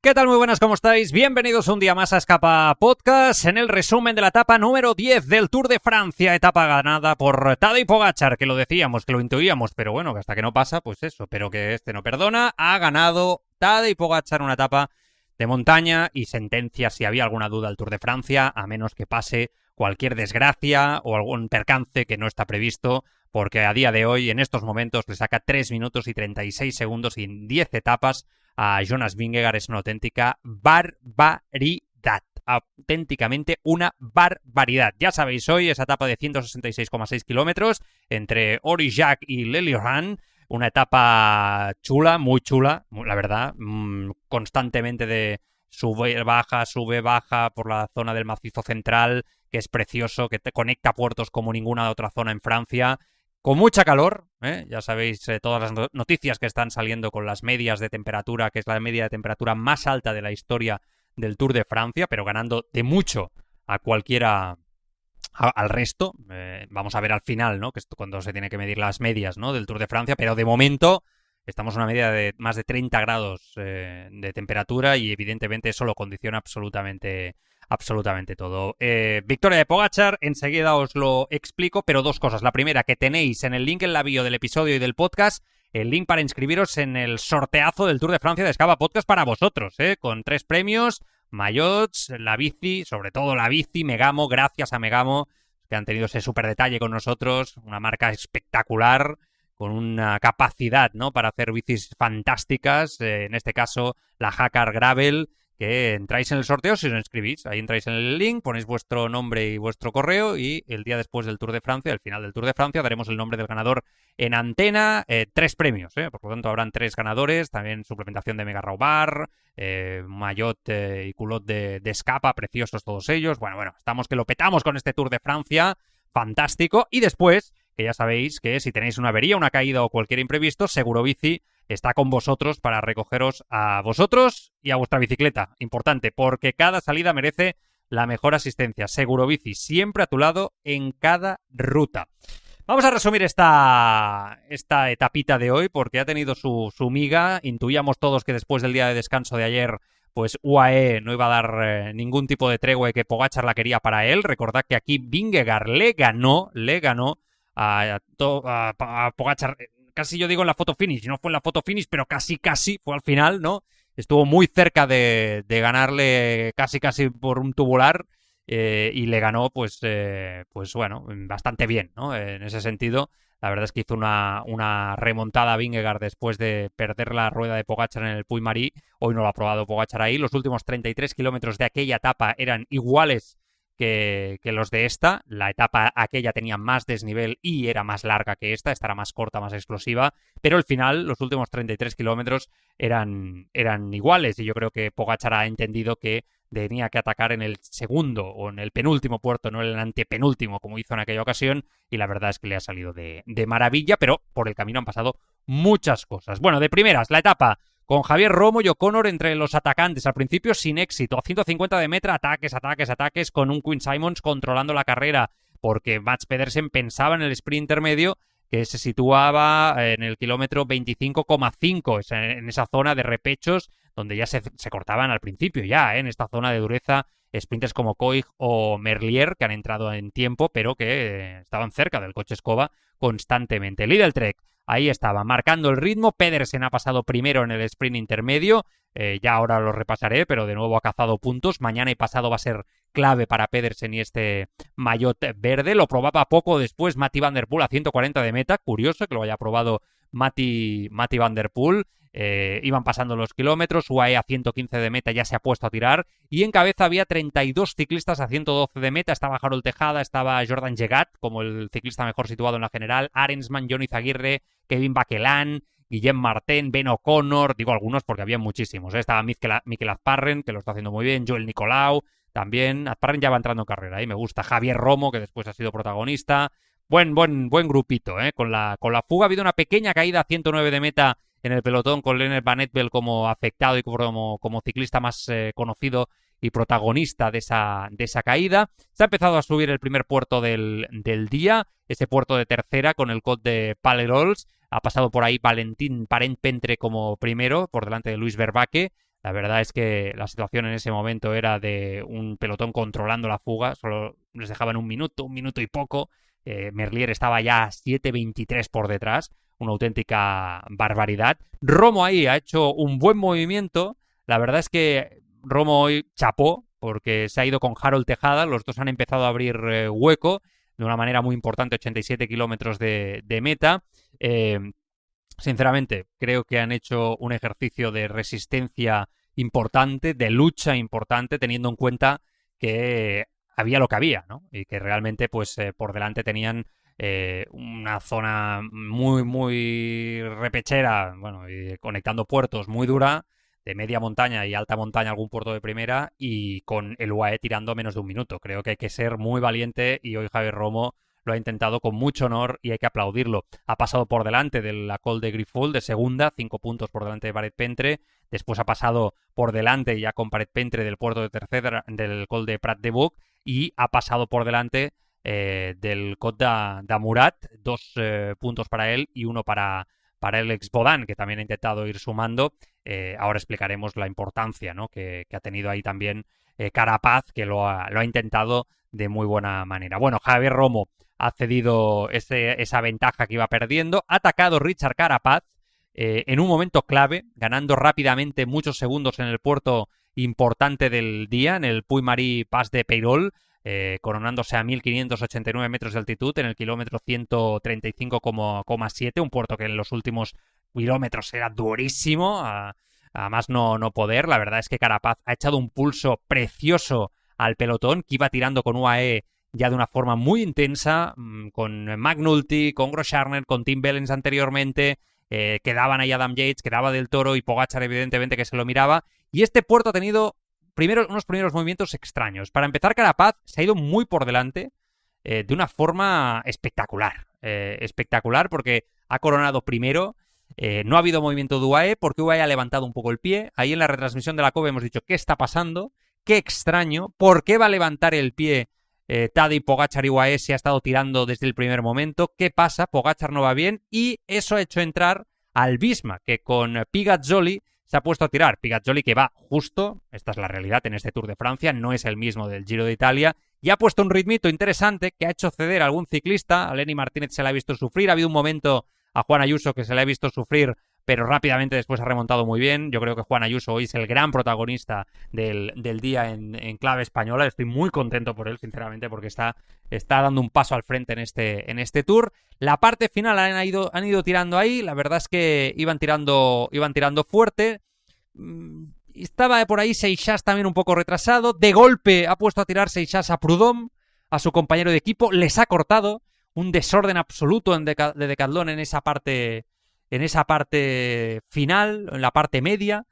¿Qué tal? Muy buenas, ¿cómo estáis? Bienvenidos un día más a Escapa Podcast en el resumen de la etapa número 10 del Tour de Francia, etapa ganada por Tadej Pogačar, que lo decíamos, que lo intuíamos, pero bueno, que hasta que no pasa, pues eso, pero que este no perdona. Ha ganado Tadej Pogačar una etapa de montaña y sentencia si había alguna duda al Tour de Francia, a menos que pase cualquier desgracia o algún percance que no está previsto, porque a día de hoy, en estos momentos, le saca 3 minutos y 36 segundos y en 10 etapas a Jonas Vingegaard. Es una auténtica barbaridad. Auténticamente una barbaridad. Ya sabéis, hoy esa etapa de 166,6 kilómetros entre Aurillac y Lelieuran. Una etapa chula, muy chula, la verdad. Constantemente de sube, baja por la zona del macizo central, que es precioso, que te conecta puertos como ninguna otra zona en Francia. Con mucha calor, ya sabéis todas las noticias que están saliendo con las medias de temperatura, que es la media de temperatura más alta de la historia del Tour de Francia, pero ganando de mucho a cualquiera, al resto. Vamos a ver al final, ¿no? Que es cuando se tiene que medir las medias, ¿no? Del Tour de Francia, pero de momento estamos en una media de más de 30 grados de temperatura y evidentemente eso lo condiciona absolutamente todo. Victoria de Pogačar, enseguida os lo explico, pero dos cosas. La primera, que tenéis en el link en la bio del episodio y del podcast el link para inscribiros en el sorteazo del Tour de Francia de Escapa Podcast para vosotros, con 3 premios, maillots, la bici, sobre todo la bici, Megamo, gracias a Megamo, que han tenido ese súper detalle con nosotros, una marca espectacular, con una capacidad, ¿no?, para hacer bicis fantásticas, en este caso la Hakar Gravel, que entráis en el sorteo si os inscribís. Ahí entráis en el link, ponéis vuestro nombre y vuestro correo y el día después del Tour de Francia, al final del Tour de Francia, daremos el nombre del ganador en antena. 3 premios, por lo tanto habrán 3 ganadores, también suplementación de Mega Bar, maillot y culot de Escapa, preciosos todos ellos. Bueno, estamos que lo petamos con este Tour de Francia, fantástico. Y después, que ya sabéis que si tenéis una avería, una caída o cualquier imprevisto, Seguro Bici está con vosotros para recogeros a vosotros y a vuestra bicicleta. Importante, porque cada salida merece la mejor asistencia. Seguro Bici, siempre a tu lado en cada ruta. Vamos a resumir esta etapita de hoy, porque ha tenido su miga. Intuíamos todos que después del día de descanso de ayer, pues UAE no iba a dar ningún tipo de tregua y que Pogačar la quería para él. Recordad que aquí Vingegaard le ganó a Pogačar. Casi yo digo en la foto finish, no fue en la foto finish, pero casi fue al final, ¿no? Estuvo muy cerca de ganarle casi por un tubular y le ganó, pues bueno, bastante bien, ¿no? En ese sentido, la verdad es que hizo una remontada a Vingegaard después de perder la rueda de Pogačar en el Puy-Marí. Hoy no lo ha probado Pogačar ahí. Los últimos 33 kilómetros de aquella etapa eran iguales que los de esta. La etapa aquella tenía más desnivel y era más larga que esta era más corta, más explosiva, pero al final los últimos 33 kilómetros eran iguales y yo creo que Pogačar ha entendido que tenía que atacar en el segundo o en el penúltimo puerto, no en el antepenúltimo como hizo en aquella ocasión, y la verdad es que le ha salido de maravilla, pero por el camino han pasado muchas cosas. Bueno, de primeras, la etapa con Javier Romo y O'Connor entre los atacantes, al principio sin éxito, a 150 de meta, ataques, con un Quinn Simmons controlando la carrera, porque Mats Pedersen pensaba en el sprint intermedio, que se situaba en el kilómetro 25,5, en esa zona de repechos, donde ya se cortaban al principio, en esta zona de dureza, sprinters como Koig o Merlier, que han entrado en tiempo, pero que estaban cerca del coche escoba constantemente. Lidl Trek, ahí estaba, marcando el ritmo. Pedersen ha pasado primero en el sprint intermedio. Ya ahora lo repasaré, pero de nuevo ha cazado puntos. Mañana y pasado va a ser clave para Pedersen y este maillot verde. Lo probaba poco después Mati Van Der Poel a 140 de meta. Curioso que lo haya probado Mati Van Der Poel. Iban pasando los kilómetros. UAE a 115 de meta ya se ha puesto a tirar. Y en cabeza había 32 ciclistas a 112 de meta. Estaba Harold Tejada, estaba Jordan Jegat como el ciclista mejor situado en la general. Arensman, Johnny Zaguirre, Kevin Baquelán, Guillem Martin, Ben O'Connor, digo algunos porque había muchísimos. Estaba Mikel Azparren, que lo está haciendo muy bien, Joel Nicolau, también. Azparren ya va entrando en carrera, me gusta. Javier Romo, que después ha sido protagonista. Buen grupito, Con la fuga ha habido una pequeña caída a 109 de meta en el pelotón, con Lennart Van Eetveld como afectado y como ciclista más conocido y protagonista de esa caída. Se ha empezado a subir el primer puerto del día, ese puerto de tercera con el Col de Palerols. Ha pasado por ahí Valentín Parent-Pentre como primero, por delante de Luis Vervaeke. La verdad es que la situación en ese momento era de un pelotón controlando la fuga, solo les dejaban un minuto y poco. Merlier estaba ya a 7.23 por detrás, una auténtica barbaridad. Romo ahí ha hecho un buen movimiento. La verdad es que Romo hoy chapó porque se ha ido con Harold Tejada. Los dos han empezado a abrir hueco de una manera muy importante, 87 kilómetros de meta. Sinceramente, creo que han hecho un ejercicio de resistencia importante, de lucha importante, teniendo en cuenta que había lo que había, ¿no? Y que realmente, pues, por delante tenían una zona muy repechera, bueno, y conectando puertos muy dura, de media montaña y alta montaña, algún puerto de primera, y con el UAE tirando a menos de un minuto. Creo que hay que ser muy valiente y hoy Javier Romo lo ha intentado con mucho honor y hay que aplaudirlo. Ha pasado por delante de la Col de Grifols de segunda, 5 puntos por delante de Paret-Pentre. Después ha pasado por delante ya con Paret-Pentre del puerto de tercera, del Col de Prat de Buc, y ha pasado por delante del Cot d'Amurat. 2 puntos para él y 1 para el ex-Bodan, que también ha intentado ir sumando. Ahora explicaremos la importancia, ¿no?, que ha tenido ahí también Carapaz, que lo ha intentado de muy buena manera. Bueno, Javier Romo ha cedido esa ventaja que iba perdiendo. Ha atacado Richard Carapaz en un momento clave, ganando rápidamente muchos segundos en el puerto importante del día, en el Puy-Marí Pas de Peyrol, coronándose a 1.589 metros de altitud en el kilómetro 135,7, un puerto que en los últimos kilómetros era durísimo, a más no poder. La verdad es que Carapaz ha echado un pulso precioso al pelotón, que iba tirando con UAE ya de una forma muy intensa, con McNulty, con Grosscharner, con Tim Wellens anteriormente, quedaban ahí Adam Yates, quedaba Del Toro y Pogačar evidentemente que se lo miraba, y este puerto ha tenido unos primeros movimientos extraños. Para empezar, Carapaz se ha ido muy por delante de una forma espectacular, espectacular porque ha coronado primero. No ha habido movimiento de UAE porque UAE ha levantado un poco el pie. Ahí en la retransmisión de la COPE hemos dicho, ¿qué está pasando? Qué extraño, ¿por qué va a levantar el pie Tadej Pogačar y UAE si ha estado tirando desde el primer momento? ¿Qué pasa? Pogačar no va bien y eso ha hecho entrar al Visma, que con Pigazzoli se ha puesto a tirar. Pigazzoli que va justo, esta es la realidad en este Tour de Francia, no es el mismo del Giro de Italia, y ha puesto un ritmito interesante que ha hecho ceder a algún ciclista. A Lenny Martínez se le ha visto sufrir, ha habido un momento a Juan Ayuso que se le ha visto sufrir, pero rápidamente después ha remontado muy bien. Yo creo que Juan Ayuso hoy es el gran protagonista del día en clave española. Estoy muy contento por él, sinceramente, porque está dando un paso al frente en este Tour. La parte final han ido tirando ahí. La verdad es que iban tirando fuerte. Estaba por ahí Seixas también un poco retrasado. De golpe ha puesto a tirar Seixas a Prudhomme, a su compañero de equipo. Les ha cortado. Un desorden absoluto de Decathlon en esa parte final, en la parte media.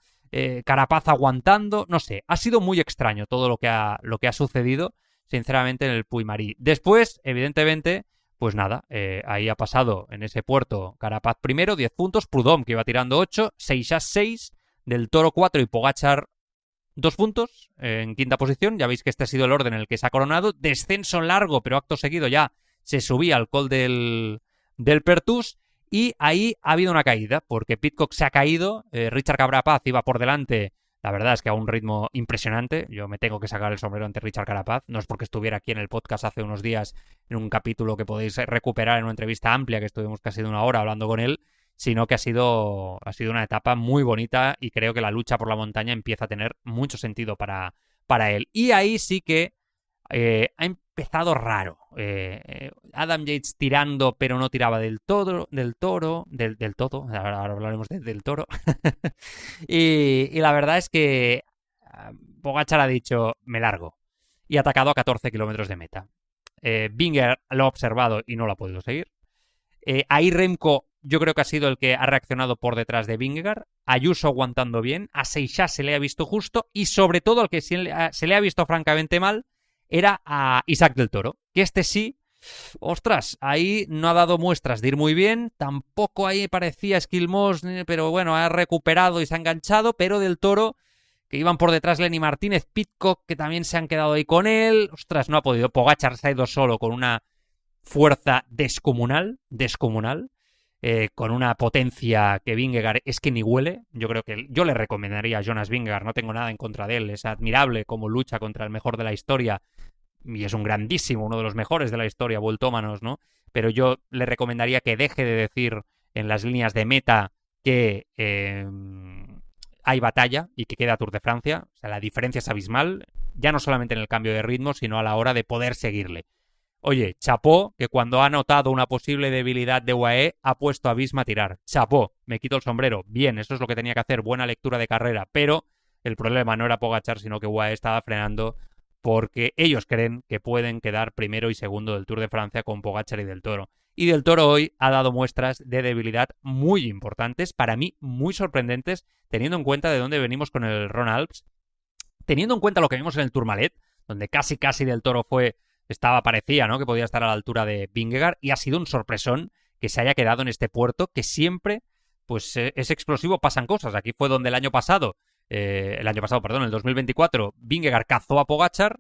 Carapaz aguantando, no sé, ha sido muy extraño todo lo que ha sucedido, sinceramente, en el Puy-Marí. Después, evidentemente, pues nada, ahí ha pasado en ese puerto Carapaz primero, 10 puntos, Prudhomme que iba tirando 8, Seixas 6, Del Toro 4 y Pogačar 2 puntos en quinta posición. Ya veis que este ha sido el orden en el que se ha coronado. Descenso largo, pero acto seguido ya se subía al Col del Pertús. Y ahí ha habido una caída, porque Pidcock se ha caído, Richard Carapaz iba por delante, la verdad es que a un ritmo impresionante. Yo me tengo que sacar el sombrero ante Richard Carapaz, no es porque estuviera aquí en el podcast hace unos días, en un capítulo que podéis recuperar en una entrevista amplia, que estuvimos casi de una hora hablando con él, sino que ha sido una etapa muy bonita y creo que la lucha por la montaña empieza a tener mucho sentido para él. Y ahí sí que ha empezado raro. Adam Yates tirando, pero no tiraba del todo. Ahora hablaremos del Toro. y la verdad es que Pogačar ha dicho, me largo. Y ha atacado a 14 kilómetros de meta. Binger lo ha observado y no lo ha podido seguir. Ahí Remco yo creo que ha sido el que ha reaccionado por detrás de Vingegaard. Ayuso aguantando bien. A Seixas se le ha visto justo. Y sobre todo al que se le ha visto francamente mal era a Isaac Del Toro, que este sí, ostras, ahí no ha dado muestras de ir muy bien, tampoco ahí parecía Esquilmos, pero bueno, ha recuperado y se ha enganchado, pero Del Toro, que iban por detrás Lenny Martínez, Pidcock, que también se han quedado ahí con él, ostras, no ha podido. Pogačar se ha ido solo con una fuerza descomunal. con una potencia que Vingegaard es que ni huele. Yo creo que yo le recomendaría a Jonas Vingegaard, no tengo nada en contra de él, es admirable cómo lucha contra el mejor de la historia y es un grandísimo, uno de los mejores de la historia, vueltómanos, ¿no? Pero yo le recomendaría que deje de decir en las líneas de meta que hay batalla y que queda Tour de Francia. O sea, la diferencia es abismal, ya no solamente en el cambio de ritmo, sino a la hora de poder seguirle. Oye, chapó, que cuando ha notado una posible debilidad de UAE ha puesto a Visma a tirar. Chapó, me quito el sombrero. Bien, eso es lo que tenía que hacer, buena lectura de carrera, pero el problema no era Pogačar, sino que UAE estaba frenando porque ellos creen que pueden quedar primero y segundo del Tour de Francia con Pogačar y Del Toro. Y Del Toro hoy ha dado muestras de debilidad muy importantes, para mí muy sorprendentes, teniendo en cuenta de dónde venimos con el Ron Alps, teniendo en cuenta lo que vimos en el Tourmalet, donde casi Del Toro parecía, ¿no?, que podía estar a la altura de Vingegaard, y ha sido un sorpresón que se haya quedado en este puerto, que siempre, pues, es explosivo, pasan cosas. Aquí fue donde el 2024, Vingegaard cazó a Pogačar,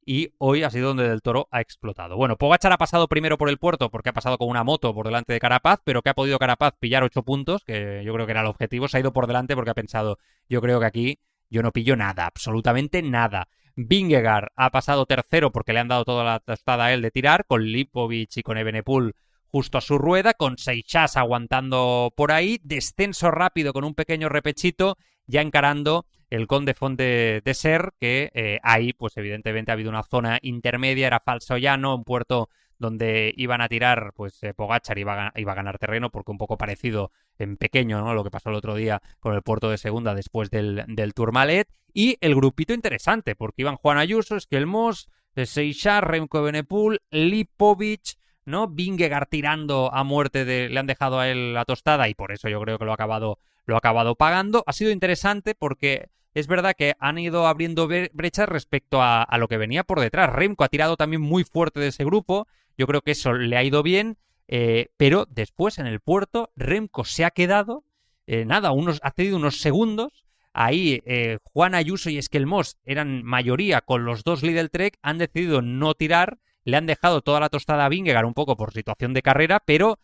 y hoy ha sido donde Del Toro ha explotado. Bueno, Pogačar ha pasado primero por el puerto porque ha pasado con una moto por delante de Carapaz, pero que ha podido Carapaz pillar 8 puntos, que yo creo que era el objetivo. Se ha ido por delante porque ha pensado, yo creo que aquí yo no pillo nada, absolutamente nada. Vingegaard ha pasado tercero porque le han dado toda la tostada a él de tirar, con Lipovic y con Evenepoel justo a su rueda, con Seixas aguantando por ahí, descenso rápido con un pequeño repechito, ya encarando el Col de Font de Ser, que ahí, pues evidentemente ha habido una zona intermedia, era falso llano, un puerto donde iban a tirar, pues Pogačar iba a ganar terreno, porque un poco parecido en pequeño, ¿no?, lo que pasó el otro día con el puerto de segunda después del Tourmalet, y el grupito interesante, porque iban Juan Ayuso, Esquelmós, Seixas, Remco Evenepoel, Lipovic, ¿no? Vingegaard tirando a muerte, le han dejado a él la tostada, y por eso yo creo que lo ha acabado pagando. Ha sido interesante porque es verdad que han ido abriendo brechas respecto a lo que venía por detrás. Remco ha tirado también muy fuerte de ese grupo, yo creo que eso le ha ido bien, pero después en el puerto Remco se ha quedado, ha cedido unos segundos. Ahí Juan Ayuso y Esquelmós eran mayoría con los dos Lidl Trek, han decidido no tirar, le han dejado toda la tostada a Vingegaard un poco por situación de carrera, pero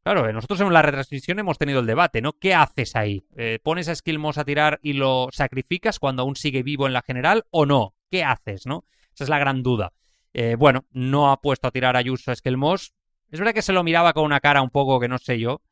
claro, nosotros en la retransmisión hemos tenido el debate, ¿no? ¿Qué haces ahí? ¿Pones a Esquelmós a tirar y lo sacrificas cuando aún sigue vivo en la general o no? ¿Qué haces, no? Esa es la gran duda. Bueno, no ha puesto a tirar a Ayuso a Esquelmós. Es verdad que se lo miraba con una cara un poco que no sé yo.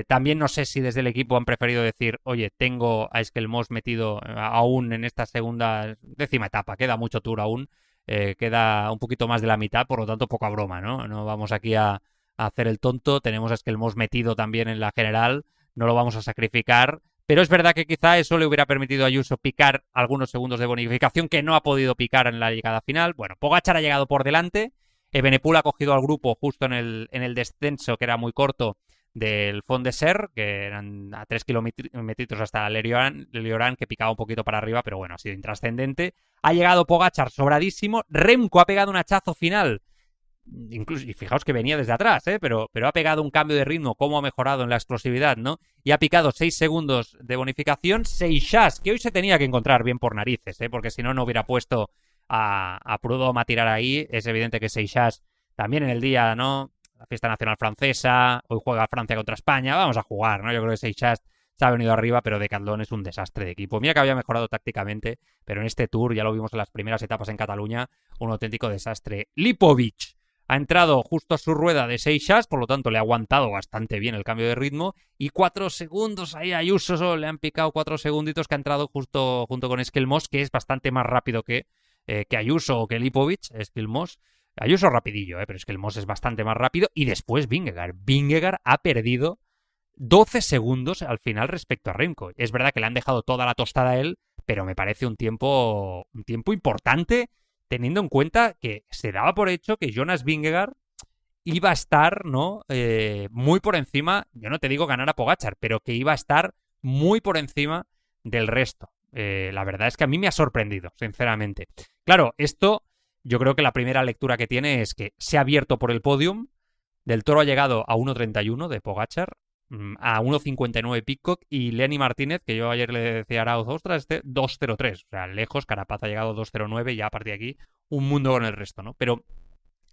También no sé si desde el equipo han preferido decir, oye, tengo a Esquelmós metido aún en esta segunda, 10ª etapa, queda mucho Tour aún, queda un poquito más de la mitad, por lo tanto poca broma, ¿no? No vamos aquí a hacer el tonto, tenemos a Esquelmós metido también en la general, no lo vamos a sacrificar, pero es verdad que quizá eso le hubiera permitido a Ayuso picar algunos segundos de bonificación que no ha podido picar en la llegada final. Bueno, Pogačar ha llegado por delante, Evenepoel ha cogido al grupo justo en el descenso, que era muy corto, del Font de Ser, que eran a 3 kilómetros hasta Lelioran, que picaba un poquito para arriba, pero bueno, ha sido intrascendente. Ha llegado Pogačar sobradísimo, Remco ha pegado un hachazo final, incluso, y fijaos que venía desde atrás, pero ha pegado un cambio de ritmo, cómo ha mejorado en la explosividad, ¿no? Y ha picado 6 segundos de bonificación. Seixas, que hoy se tenía que encontrar bien por narices, porque si no, no hubiera puesto a Prudhomme a tirar ahí. Es evidente que Seixas también en el día, ¿no?, la fiesta nacional francesa, hoy juega Francia contra España, vamos a jugar, ¿no? Yo creo que Seixas se ha venido arriba, pero Decathlon es un desastre de equipo. Mira que había mejorado tácticamente, pero en este Tour, ya lo vimos en las primeras etapas en Cataluña, un auténtico desastre. Lipovic ha entrado justo a su rueda de Seixas, por lo tanto le ha aguantado bastante bien el cambio de ritmo, y 4 segundos ahí a Ayuso, le han picado 4 segunditos, que ha entrado justo junto con Esquelmós, que es bastante más rápido que Ayuso o que Lipovic. Esquelmós, Ayuso rapidillo, pero Esquelmós es bastante más rápido. Y después Vingegaard ha perdido 12 segundos al final respecto a Remco. Es verdad que le han dejado toda la tostada a él, pero me parece un tiempo importante, teniendo en cuenta que se daba por hecho que Jonas Vingegaard iba a estar, ¿no?, muy por encima, yo no te digo ganar a Pogačar, pero que iba a estar muy por encima del resto. La verdad es que a mí me ha sorprendido, sinceramente. Claro, esto, yo creo que la primera lectura que tiene es que se ha abierto por el podium, Del Toro ha llegado a 1.31 de Pogačar, a 1.59 Pidcock, y Lenny Martínez, que yo ayer le decía a Arauz, ostras, 2.03, o sea, lejos. Carapaz ha llegado a 2.09 y ya a partir de aquí un mundo con el resto, ¿no? Pero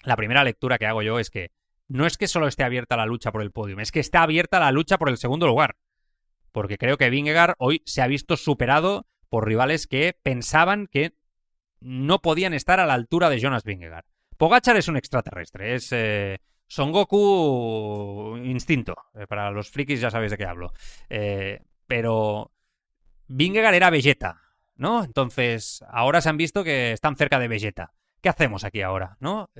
la primera lectura que hago yo es que no es que solo esté abierta la lucha por el podium, es que está abierta la lucha por el segundo lugar. Porque creo que Vingegaard hoy se ha visto superado por rivales que pensaban que no podían estar a la altura de Jonas Vingegaard. Pogačar es un extraterrestre, es Son Goku instinto. Para los frikis ya sabéis de qué hablo. Pero Vingegaard era Vegeta, ¿no? Entonces, ahora se han visto que están cerca de Vegeta. ¿Qué hacemos aquí ahora, no?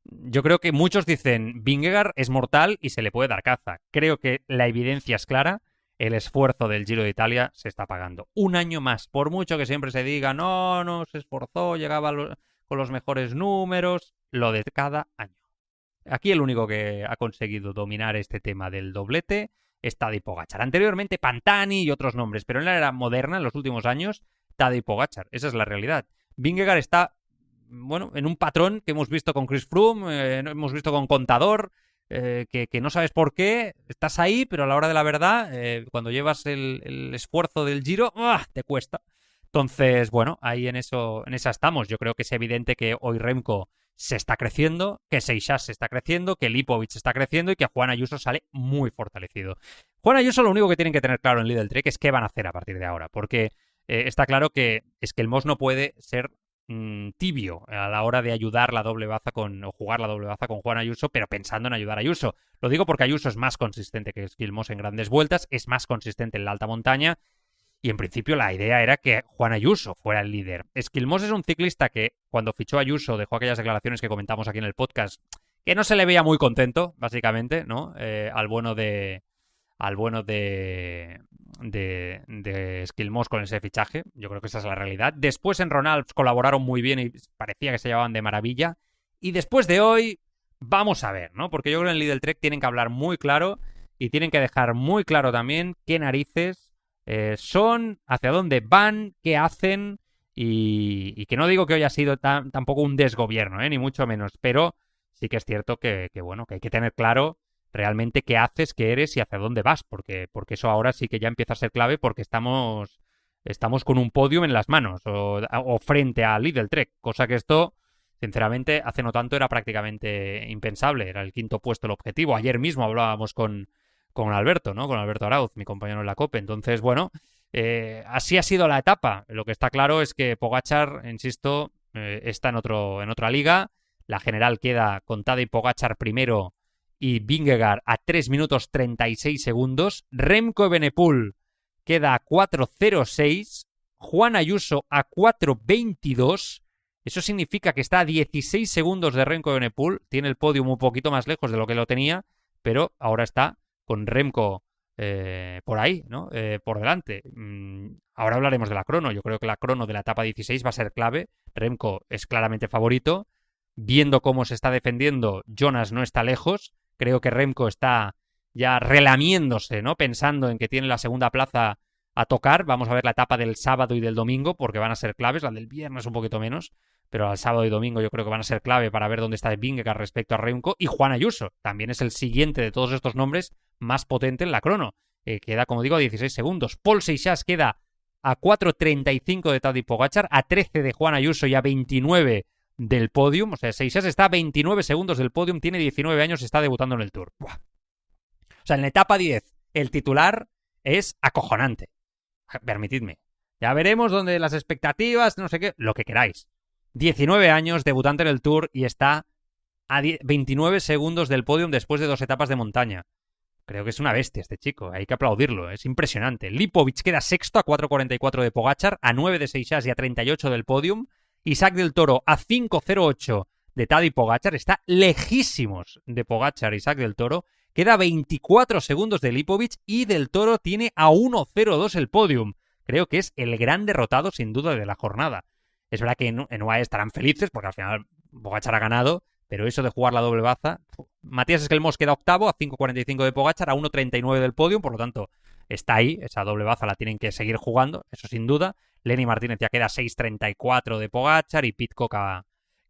Yo creo que muchos dicen Vingegaard es mortal y se le puede dar caza. Creo que la evidencia es clara. El esfuerzo del Giro de Italia se está pagando. Un año más, por mucho que siempre se diga, no se esforzó, llegaba con los mejores números, lo de cada año. Aquí el único que ha conseguido dominar este tema del doblete es Tadej Pogačar. Anteriormente Pantani y otros nombres, pero en la era moderna, en los últimos años, Tadej Pogačar. Esa es la realidad. Vingegaard está, bueno, en un patrón que hemos visto con Chris Froome, hemos visto con Contador, que no sabes por qué, estás ahí, pero a la hora de la verdad, cuando llevas el esfuerzo del Giro, te cuesta. Entonces, bueno, ahí en esa estamos. Yo creo que es evidente que hoy Remco se está creciendo, que Seixas se está creciendo, que Lipovic se está creciendo y que Juan Ayuso sale muy fortalecido. Juan Ayuso lo único que tienen que tener claro en Lidl Trek es qué van a hacer a partir de ahora, porque está claro que es que el Moss no puede ser tibio a la hora de ayudar la doble baza o jugar la doble baza con Juan Ayuso, pero pensando en ayudar a Ayuso. Lo digo porque Ayuso es más consistente que Skilmos en grandes vueltas, es más consistente en la alta montaña y en principio la idea era que Juan Ayuso fuera el líder. Skilmos es un ciclista que cuando fichó a Ayuso dejó aquellas declaraciones que comentamos aquí en el podcast, que no se le veía muy contento, básicamente, ¿no? Al bueno de Skilmos con ese fichaje. Yo creo que esa es la realidad. Después en Ronalds colaboraron muy bien y parecía que se llevaban de maravilla. Y después de hoy, vamos a ver, ¿no? Porque yo creo que en Lidl Trek tienen que hablar muy claro y tienen que dejar muy claro también qué narices son, hacia dónde van, qué hacen y que no digo que hoy ha sido tampoco un desgobierno, ni mucho menos, pero sí que es cierto que bueno, que hay que tener claro realmente qué haces, qué eres y hacia dónde vas, porque eso ahora sí que ya empieza a ser clave porque estamos con un podium en las manos o frente a Lidl Trek, cosa que esto, sinceramente, hace no tanto era prácticamente impensable, era el quinto puesto el objetivo. Ayer mismo hablábamos con Alberto, ¿no? Con Alberto Arauz, mi compañero en la COPE. Entonces, bueno, así ha sido la etapa. Lo que está claro es que Pogačar, insisto, está en otra liga. La general queda con Tadej Pogačar primero y Vingegaard a 3 minutos 36 segundos. Remco Evenepoel queda a 4.06. Juan Ayuso a 4.22. Eso significa que está a 16 segundos de Remco Evenepoel. Tiene el podium un poquito más lejos de lo que lo tenía, pero ahora está con Remco por ahí, ¿no? Por delante. Ahora hablaremos de la crono. Yo creo que la crono de la etapa 16 va a ser clave. Remco es claramente favorito. Viendo cómo se está defendiendo, Jonas no está lejos. Creo que Remco está ya relamiéndose, ¿no? Pensando en que tiene la segunda plaza a tocar. Vamos a ver la etapa del sábado y del domingo, porque van a ser claves. La del viernes un poquito menos, pero al sábado y domingo yo creo que van a ser clave para ver dónde está Vingegaard respecto a Remco. Y Juan Ayuso también es el siguiente de todos estos nombres más potente en la crono. Queda, como digo, a 16 segundos. Paul Seixas queda a 4.35 de Tadej Pogačar, a 13 de Juan Ayuso y a 29 del podium. O sea, Seixas está a 29 segundos del podium, tiene 19 años y está debutando en el Tour. ¡Buah! O sea, en la etapa 10 el titular es acojonante. Permitidme. Ya veremos dónde las expectativas, no sé qué, lo que queráis. 19 años, debutante en el Tour y está a 29 segundos del podium después de 2 etapas de montaña. Creo que es una bestia este chico, hay que aplaudirlo, es impresionante. Lipovic queda sexto a 4.44 de Pogačar, a 9 de Seixas y a 38 del podium. Isaac del Toro a 5.08 de Tadej Pogačar, está lejísimos de Pogačar Isaac del Toro. Queda 24 segundos de Lipovic y del Toro tiene a 1.02 el podium. Creo que es el gran derrotado sin duda de la jornada. Es verdad que en UAE estarán felices porque al final Pogačar ha ganado, pero eso de jugar la doble baza... Matías Skjelmos queda octavo a 5.45 de Pogačar, a 1.39 del podium, por lo tanto está ahí, esa doble baza la tienen que seguir jugando, eso sin duda. Lenny Martínez ya queda a 6.34 de Pogačar y Pidcock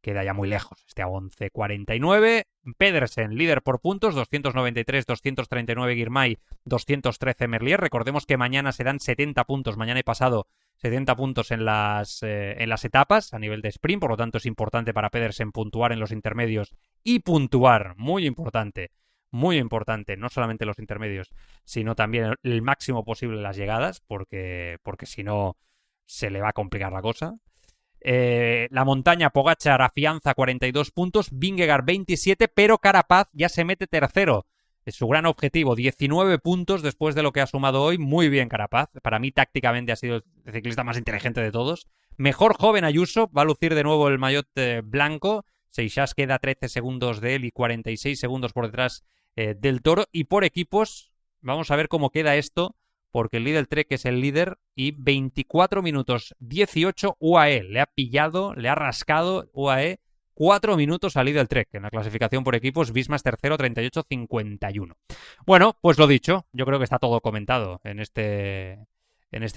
queda ya muy lejos, a 11.49. Pedersen, líder por puntos, 293, 239 Girmay, 213 Merlier. Recordemos que mañana se dan 70 puntos, mañana y pasado 70 puntos en las etapas a nivel de sprint, por lo tanto es importante para Pedersen puntuar en los intermedios y puntuar, muy importante, no solamente los intermedios, sino también el máximo posible en las llegadas, porque si no se le va a complicar la cosa. La montaña, Pogačar afianza 42 puntos, Vingegaard 27, pero Carapaz ya se mete tercero. Es su gran objetivo, 19 puntos después de lo que ha sumado hoy. Muy bien Carapaz, para mí tácticamente ha sido el ciclista más inteligente de todos. Mejor joven Ayuso, va a lucir de nuevo el maillot blanco. Seixas queda 13 segundos de él y 46 segundos por detrás del Toro. Y por equipos, vamos a ver cómo queda esto, porque el líder Trek es el líder y 24 minutos 18 UAE. Le ha pillado, le ha rascado UAE 4 minutos al líder Trek. En la clasificación por equipos, Visma es tercero, 38-51. Bueno, pues lo dicho, yo creo que está todo comentado en este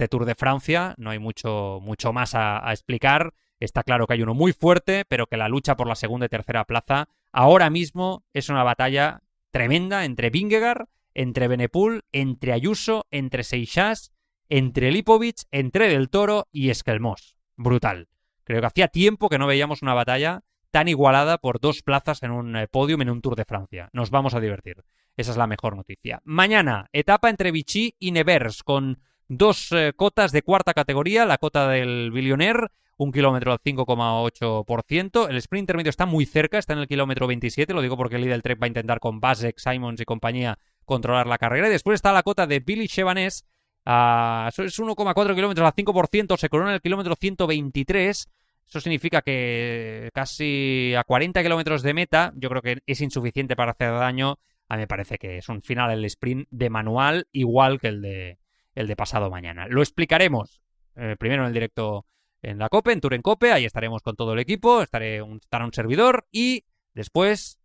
Tour de Francia. No hay mucho más a explicar. Está claro que hay uno muy fuerte, pero que la lucha por la segunda y tercera plaza ahora mismo es una batalla tremenda entre Vingegaard, entre Benepul, entre Ayuso, entre Seixas, entre Lipovic, entre Del Toro y Esquelmós. Brutal. Creo que hacía tiempo que no veíamos una batalla tan igualada por 2 plazas en un podium en un Tour de Francia. Nos vamos a divertir. Esa es la mejor noticia. Mañana, etapa entre Vichy y Nevers, con 2 cotas de cuarta categoría. La cota del Billionaire, 1 kilómetro al 5,8%. El sprint intermedio está muy cerca, está en el kilómetro 27. Lo digo porque el líder Trek va a intentar con Basek, Simons y compañía controlar la carrera. Y después está la cota de Billy Chevanés. Eso es 1,4 kilómetros al 5%. Se corona en el kilómetro 123. Eso significa que casi a 40 kilómetros de meta, yo creo que es insuficiente para hacer daño. A mí me parece que es un final el sprint de manual, igual que el de pasado mañana. Lo explicaremos primero en el directo en la COPE, en Tour en COPE. Ahí estaremos con todo el equipo, estará un servidor y después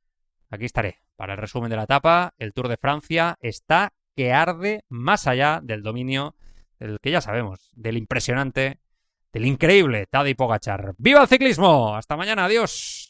aquí estaré para el resumen de la etapa. El Tour de Francia está que arde más allá del dominio, del que ya sabemos, del impresionante, del increíble Tadej Pogačar. ¡Viva el ciclismo! ¡Hasta mañana! ¡Adiós!